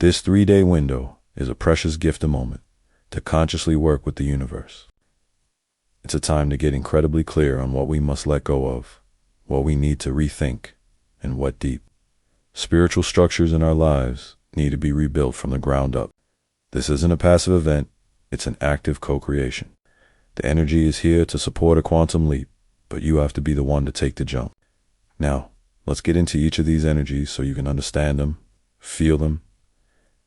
This 3-day window is a precious gift, a moment to consciously work with the universe. It's a time to get incredibly clear on what we must let go of, what we need to rethink, and what deep spiritual structures in our lives need to be rebuilt from the ground up. This isn't a passive event, it's an active co-creation. The energy is here to support a quantum leap, but you have to be the one to take the jump. Now, let's get into each of these energies so you can understand them, feel them,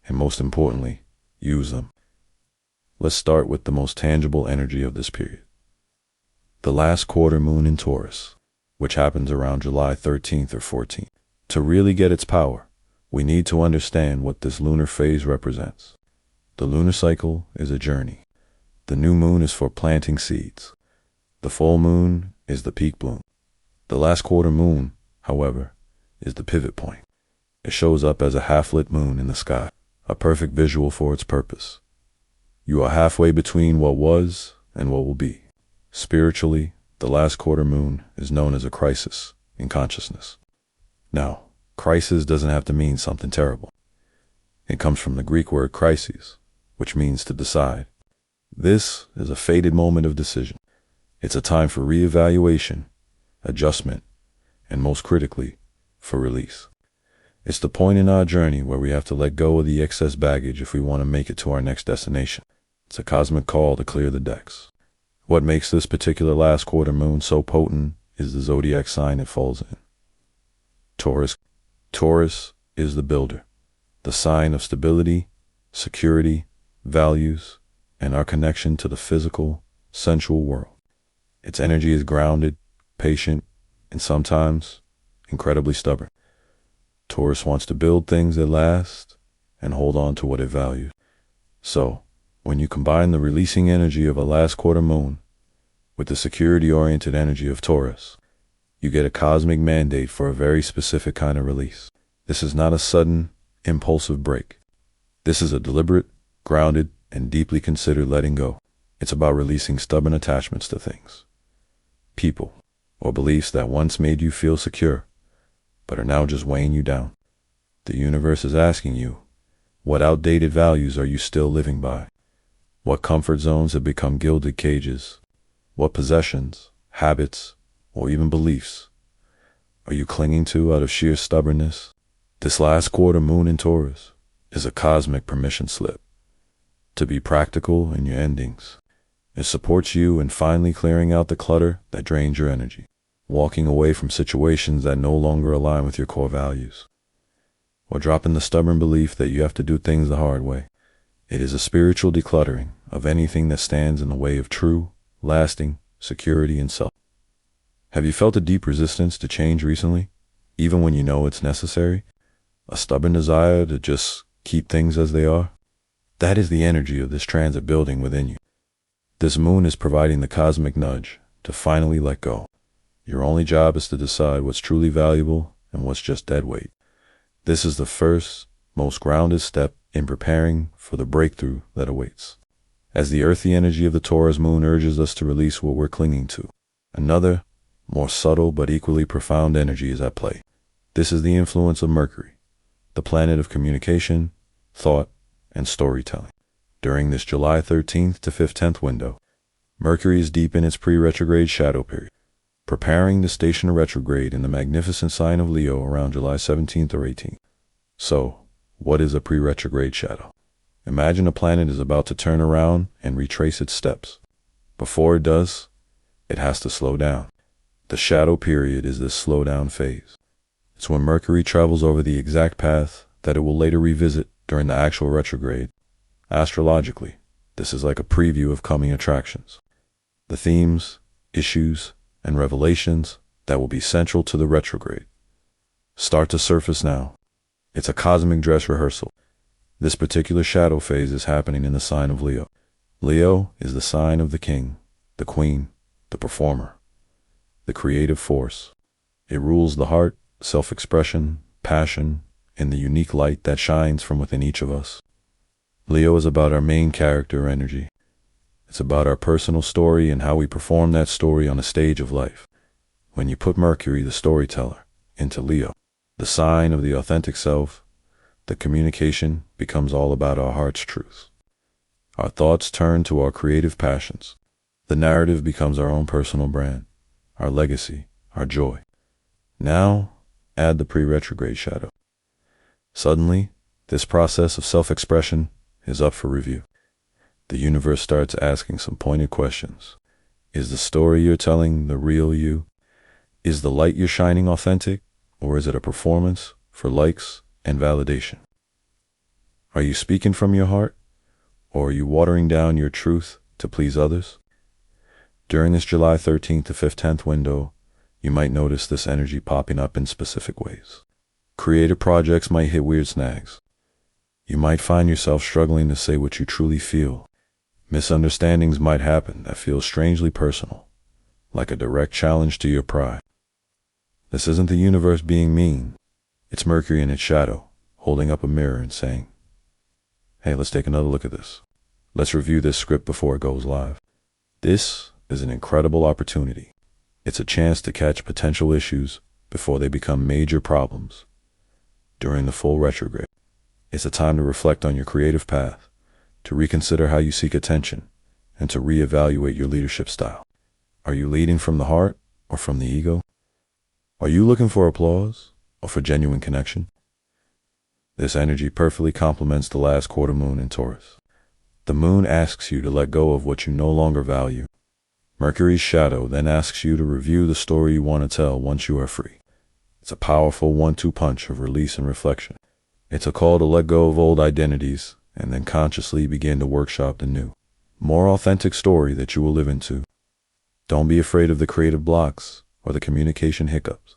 and most importantly, use them. Let's start with the most tangible energy of this period. The last quarter moon in Taurus, which happens around July 13th or 14th. To really get its power, we need to understand what this lunar phase represents. The lunar cycle is a journey. The new moon is for planting seeds. The full moon is the peak bloom. The last quarter moon, however, is the pivot point. It shows up as a half-lit moon in the sky, a perfect visual for its purpose. You are halfway between what was and what will be. Spiritually, the last quarter moon is known as a crisis in consciousness. Now, crisis doesn't have to mean something terrible. It comes from the Greek word krisis, which means to decide. This is a fated moment of decision. It's a time for reevaluation, adjustment, and most critically, for release. It's the point in our journey where we have to let go of the excess baggage if we want to make it to our next destination. It's a cosmic call to clear the decks. What makes this particular last quarter moon so potent is the zodiac sign it falls in. Taurus. Taurus is the builder, the sign of stability, security, values, and our connection to the physical, sensual world. Its energy is grounded, patient, and sometimes incredibly stubborn. Taurus wants to build things that last and hold on to what it values. So, when you combine the releasing energy of a last quarter moon with the security-oriented energy of Taurus, you get a cosmic mandate for a very specific kind of release. This is not a sudden, impulsive break. This is a deliberate, grounded, and deeply considered letting go. It's about releasing stubborn attachments to things, people, or beliefs that once made you feel secure, but are now just weighing you down. The universe is asking you, what outdated values are you still living by? What comfort zones have become gilded cages? What possessions, habits, or even beliefs are you clinging to out of sheer stubbornness? This last quarter moon in Taurus is a cosmic permission slip to be practical in your endings. It supports you in finally clearing out the clutter that drains your energy, walking away from situations that no longer align with your core values, or dropping the stubborn belief that you have to do things the hard way. It is a spiritual decluttering of anything that stands in the way of true, lasting security and self. Have you felt a deep resistance to change recently, even when you know it's necessary? A stubborn desire to just keep things as they are? That is the energy of this transit building within you. This moon is providing the cosmic nudge to finally let go. Your only job is to decide what's truly valuable and what's just dead weight. This is the first, most grounded step in preparing for the breakthrough that awaits. As the earthy energy of the Taurus moon urges us to release what we're clinging to, another, more subtle but equally profound energy is at play. This is the influence of Mercury, the planet of communication, thought, and storytelling. During this July 13th to 15th window, Mercury is deep in its pre-retrograde shadow period, preparing to station a retrograde in the magnificent sign of Leo around July 17th or 18th. So, what is a pre-retrograde shadow? Imagine a planet is about to turn around and retrace its steps. Before it does, it has to slow down. The shadow period is this slowdown phase. It's when Mercury travels over the exact path that it will later revisit during the actual retrograde. Astrologically, this is like a preview of coming attractions. The themes, issues, and revelations that will be central to the retrograde start to surface now. It's a cosmic dress rehearsal. This particular shadow phase is happening in the sign of Leo. Leo is the sign of the king, the queen, the performer, the creative force. It rules the heart, self-expression, passion, and the unique light that shines from within each of us. Leo is about our main character energy. It's about our personal story and how we perform that story on the stage of life. When you put Mercury, the storyteller, into Leo, the sign of the authentic self, the communication becomes all about our heart's truth. Our thoughts turn to our creative passions. The narrative becomes our own personal brand, our legacy, our joy. Now, add the pre-retrograde shadow. Suddenly, this process of self-expression is up for review. The universe starts asking some pointed questions. Is the story you're telling the real you? Is the light you're shining authentic, or is it a performance for likes and validation? Are you speaking from your heart, or are you watering down your truth to please others? During this July 13th to 15th window, you might notice this energy popping up in specific ways. Creative projects might hit weird snags. You might find yourself struggling to say what you truly feel. Misunderstandings might happen that feel strangely personal, like a direct challenge to your pride. This isn't the universe being mean. It's Mercury in its shadow, holding up a mirror and saying, hey, let's take another look at this. Let's review this script before it goes live. This is an incredible opportunity. It's a chance to catch potential issues before they become major problems. During the full retrograde, it's a time to reflect on your creative path, to reconsider how you seek attention, and to reevaluate your leadership style. Are you leading from the heart or from the ego? Are you looking for applause or for genuine connection? This energy perfectly complements the last quarter moon in Taurus. The moon asks you to let go of what you no longer value. Mercury's shadow then asks you to review the story you want to tell once you are free. It's a powerful 1-2 punch of release and reflection. It's a call to let go of old identities and then consciously begin to workshop the new, more authentic story that you will live into. Don't be afraid of the creative blocks or the communication hiccups.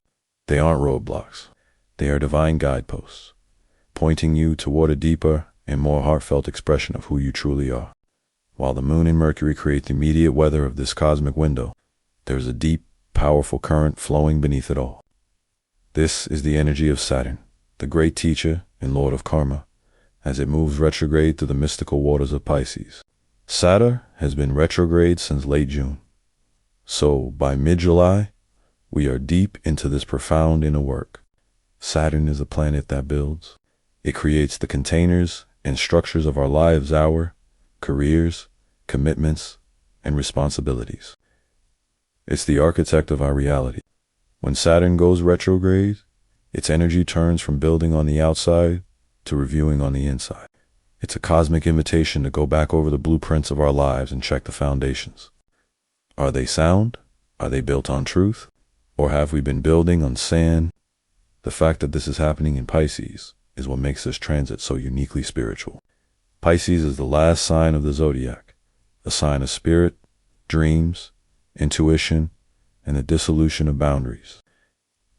They aren't roadblocks. They are divine guideposts, pointing you toward a deeper and more heartfelt expression of who you truly are. While the moon and Mercury create the immediate weather of this cosmic window, there is a deep, powerful current flowing beneath it all. This is the energy of Saturn, the great teacher and lord of karma, as it moves retrograde through the mystical waters of Pisces. Saturn has been retrograde since late June. So, by mid-July, we are deep into this profound inner work. Saturn is a planet that builds. It creates the containers and structures of our lives, our careers, commitments, and responsibilities. It's the architect of our reality. When Saturn goes retrograde, its energy turns from building on the outside to reviewing on the inside. It's a cosmic invitation to go back over the blueprints of our lives and check the foundations. Are they sound? Are they built on truth? Or have we been building on sand? The fact that this is happening in Pisces is what makes this transit so uniquely spiritual. Pisces is the last sign of the zodiac, a sign of spirit, dreams, intuition, and the dissolution of boundaries.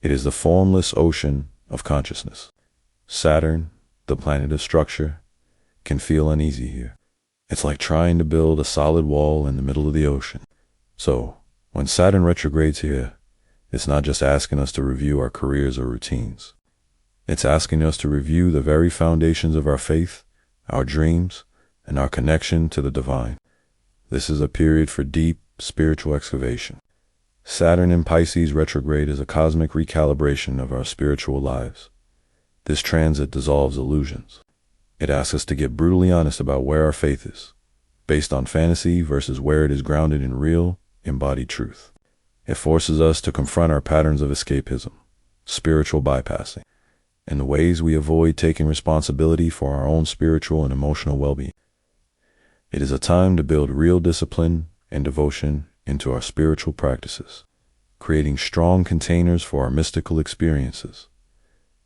It is the formless ocean of consciousness. Saturn, the planet of structure, can feel uneasy here. It's like trying to build a solid wall in the middle of the ocean. So, when Saturn retrogrades here, it's not just asking us to review our careers or routines. It's asking us to review the very foundations of our faith, our dreams, and our connection to the divine. This is a period for deep spiritual excavation. Saturn in Pisces retrograde is a cosmic recalibration of our spiritual lives. This transit dissolves illusions. It asks us to get brutally honest about where our faith is, based on fantasy versus where it is grounded in real, embodied truth. It forces us to confront our patterns of escapism, spiritual bypassing, and the ways we avoid taking responsibility for our own spiritual and emotional well-being. It is a time to build real discipline and devotion into our spiritual practices, creating strong containers for our mystical experiences,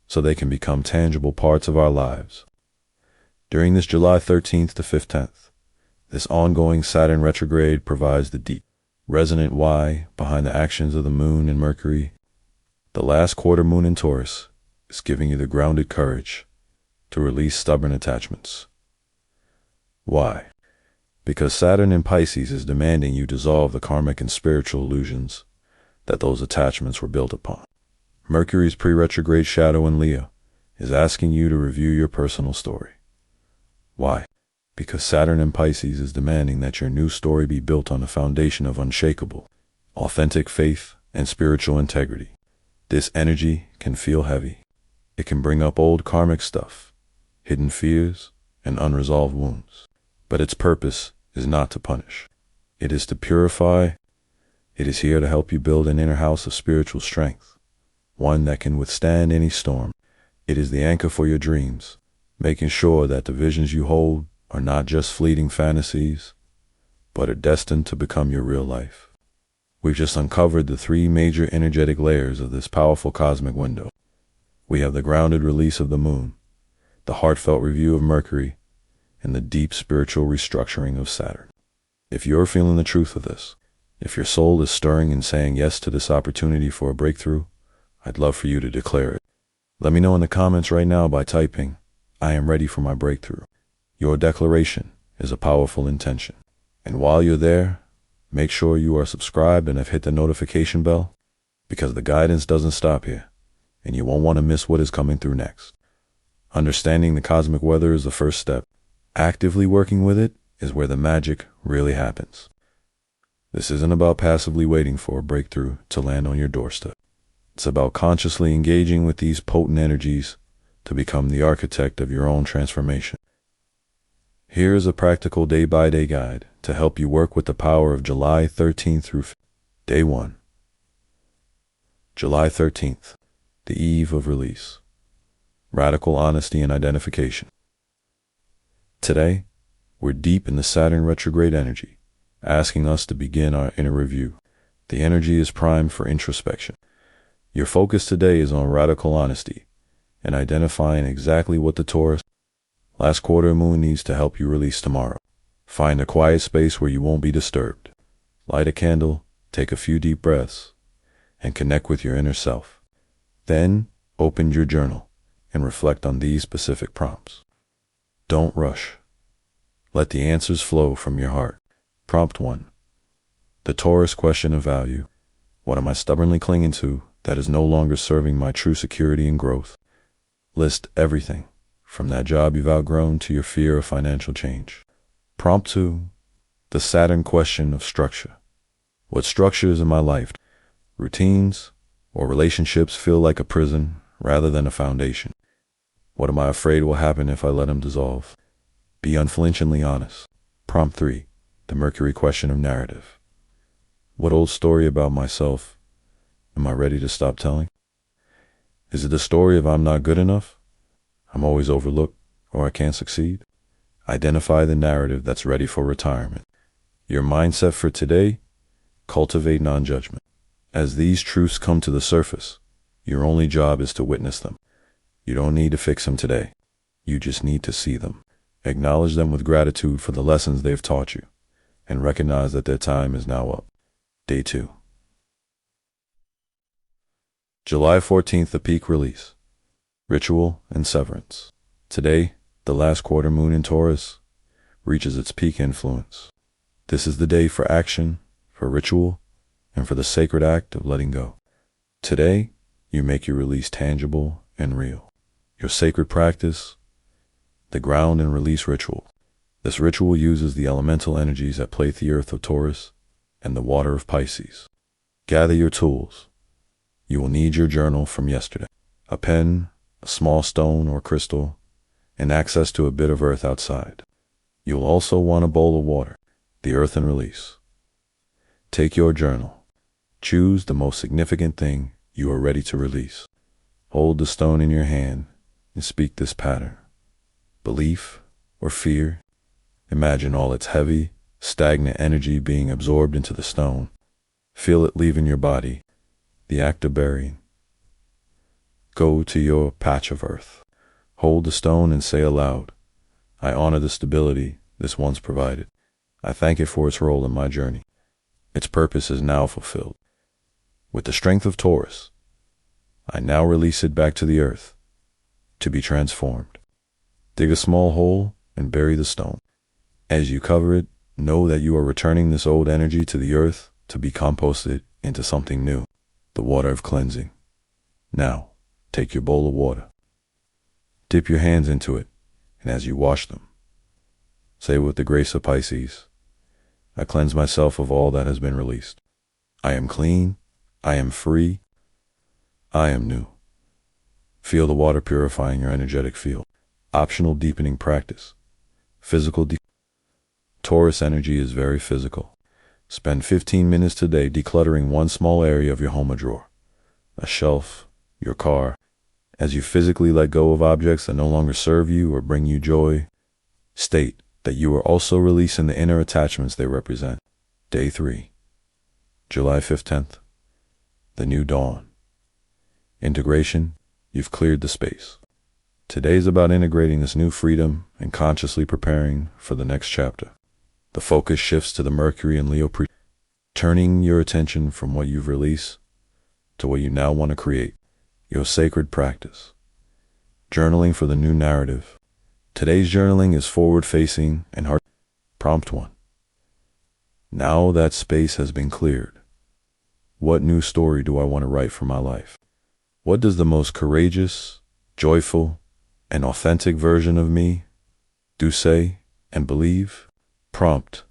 so they can become tangible parts of our lives. During this July 13th to 15th, this ongoing Saturn retrograde provides the deep, resonant why behind the actions of the moon and Mercury. The last quarter moon in Taurus is giving you the grounded courage to release stubborn attachments. Why? Because Saturn in Pisces is demanding you dissolve the karmic and spiritual illusions that those attachments were built upon. Mercury's pre-retrograde shadow in Leo is asking you to review your personal story. Why? Because Saturn in Pisces is demanding that your new story be built on a foundation of unshakable, authentic faith and spiritual integrity. This energy can feel heavy. It can bring up old karmic stuff, hidden fears, and unresolved wounds. But its purpose is not to punish. It is to purify. It is here to help you build an inner house of spiritual strength, one that can withstand any storm. It is the anchor for your dreams, making sure that the visions you hold are not just fleeting fantasies, but are destined to become your real life. We've just uncovered the three major energetic layers of this powerful cosmic window. We have the grounded release of the moon, the heartfelt review of Mercury, and the deep spiritual restructuring of Saturn. If you're feeling the truth of this, if your soul is stirring and saying yes to this opportunity for a breakthrough, I'd love for you to declare it. Let me know in the comments right now by typing, "I am ready for my breakthrough." Your declaration is a powerful intention. And while you're there, make sure you are subscribed and have hit the notification bell, because the guidance doesn't stop here, and you won't want to miss what is coming through next. Understanding the cosmic weather is the first step. Actively working with it is where the magic really happens. This isn't about passively waiting for a breakthrough to land on your doorstep. It's about consciously engaging with these potent energies to become the architect of your own transformation. Here is a practical day-by-day guide to help you work with the power of July 13th through Day 1. July 13th, the eve of release. Radical honesty and identification. Today, we're deep in the Saturn retrograde energy, asking us to begin our inner review. The energy is primed for introspection. Your focus today is on radical honesty and identifying exactly what the Taurus last quarter moon needs to help you release tomorrow. Find a quiet space where you won't be disturbed. Light a candle, take a few deep breaths, and connect with your inner self. Then, open your journal and reflect on these specific prompts. Don't rush. Let the answers flow from your heart. Prompt 1. The Taurus question of value. What am I stubbornly clinging to that is no longer serving my true security and growth? List everything, from that job you've outgrown to your fear of financial change. Prompt 2. The Saturn question of structure. What structures in my life, routines, or relationships feel like a prison rather than a foundation? What am I afraid will happen if I let them dissolve? Be unflinchingly honest. Prompt 3. The Mercury question of narrative. What old story about myself am I ready to stop telling? Is it the story of I'm not good enough, I'm always overlooked, or I can't succeed? Identify the narrative that's ready for retirement. Your mindset for today: cultivate non-judgment. As these truths come to the surface, your only job is to witness them. You don't need to fix them today. You just need to see them. Acknowledge them with gratitude for the lessons they've taught you, and recognize that their time is now up. Day 2. July 14th, the peak release. Ritual and severance. Today, the last quarter moon in Taurus reaches its peak influence. This is the day for action, for ritual, and for the sacred act of letting go. Today, you make your release tangible and real. Your sacred practice, the ground and release ritual. This ritual uses the elemental energies that plate the earth of Taurus and the water of Pisces. Gather your tools. You will need your journal from yesterday, a pen, a small stone or crystal, and access to a bit of earth outside. You'll also want a bowl of water, the earth and release. Take your journal. Choose the most significant thing you are ready to release. Hold the stone in your hand and speak this pattern. Belief or fear. Imagine all its heavy, stagnant energy being absorbed into the stone. Feel it leaving your body, the act of burying. Go to your patch of earth. Hold the stone and say aloud, "I honor the stability this once provided. I thank it for its role in my journey. Its purpose is now fulfilled. With the strength of Taurus, I now release it back to the earth, to be transformed." Dig a small hole and bury the stone. As you cover it, know that you are returning this old energy to the earth to be composted into something new, the water of cleansing. Now, take your bowl of water. Dip your hands into it, and as you wash them, say with the grace of Pisces, "I cleanse myself of all that has been released. I am clean, I am free, I am new." Feel the water purifying your energetic field. Optional deepening practice. Physical Taurus energy is very physical. Spend 15 minutes today decluttering one small area of your home, a drawer, a shelf, your car. As you physically let go of objects that no longer serve you or bring you joy, state that you are also releasing the inner attachments they represent. Day 3, July 15th, the new dawn. Integration, you've cleared the space. Today is about integrating this new freedom and consciously preparing for the next chapter. The focus shifts to the Mercury and Leo turning your attention from what you've released to what you now want to create, your sacred practice. Journaling for the new narrative. Today's journaling is forward-facing and heart. Prompt 1. Now that space has been cleared, what new story do I want to write for my life? What does the most courageous, joyful, and authentic version of me do say and believe? Prompt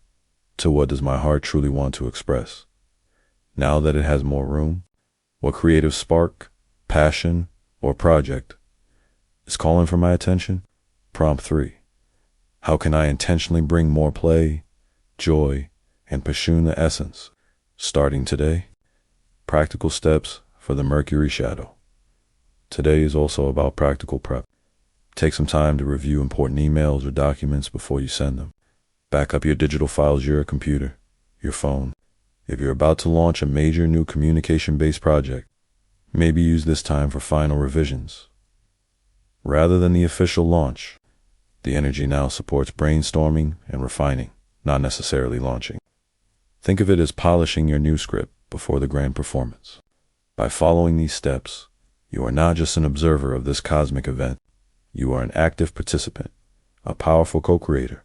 2. What does my heart truly want to express? Now that it has more room, what creative spark, passion, or project is calling for my attention? Prompt 3. How can I intentionally bring more play, joy, and pursue the essence starting today? Practical steps for the Mercury shadow. Today is also about practical prep. Take some time to review important emails or documents before you send them. Back up your digital files, your computer, your phone. If you're about to launch a major new communication-based project, maybe use this time for final revisions. Rather than the official launch, the energy now supports brainstorming and refining, not necessarily launching. Think of it as polishing your new script before the grand performance. By following these steps, you are not just an observer of this cosmic event, you are an active participant, a powerful co-creator,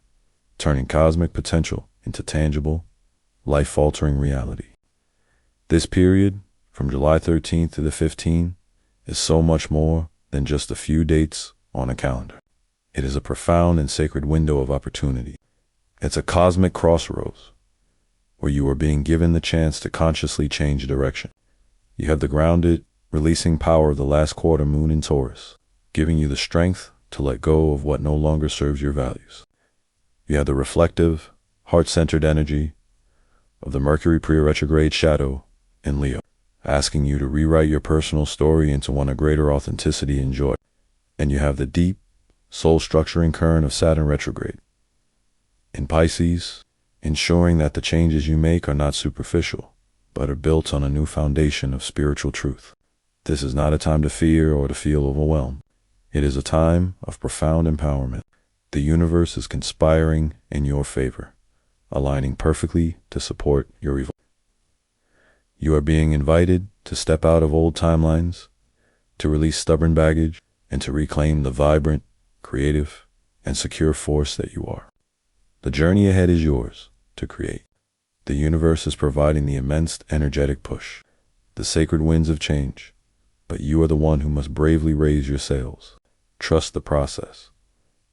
turning cosmic potential into tangible, life-altering reality. This period, from July 13th to the 15th, is so much more than just a few dates on a calendar. It is a profound and sacred window of opportunity. It's a cosmic crossroads where you are being given the chance to consciously change direction. You have the grounded, releasing power of the last quarter moon in Taurus, giving you the strength to let go of what no longer serves your values. You have the reflective, heart-centered energy of the Mercury pre-retrograde shadow in Leo, asking you to rewrite your personal story into one of greater authenticity and joy. And you have the deep, soul-structuring current of Saturn retrograde in Pisces, ensuring that the changes you make are not superficial, but are built on a new foundation of spiritual truth. This is not a time to fear or to feel overwhelmed. It is a time of profound empowerment. The universe is conspiring in your favor, aligning perfectly to support your evolution. You are being invited to step out of old timelines, to release stubborn baggage, and to reclaim the vibrant, creative, and secure force that you are. The journey ahead is yours to create. The universe is providing the immense energetic push, the sacred winds of change, but you are the one who must bravely raise your sails. Trust the process.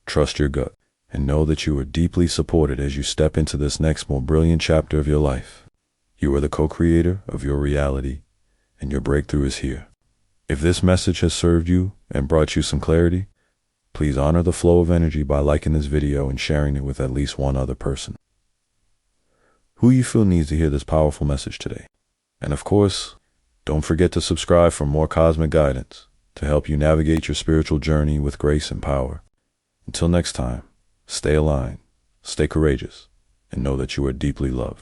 Trust your gut, and know that you are deeply supported as you step into this next more brilliant chapter of your life. You are the co-creator of your reality, and your breakthrough is here. If this message has served you and brought you some clarity, please honor the flow of energy by liking this video and sharing it with at least one other person who you feel needs to hear this powerful message today. And of course, don't forget to subscribe for more cosmic guidance to help you navigate your spiritual journey with grace and power. Until next time, stay aligned, stay courageous, and know that you are deeply loved.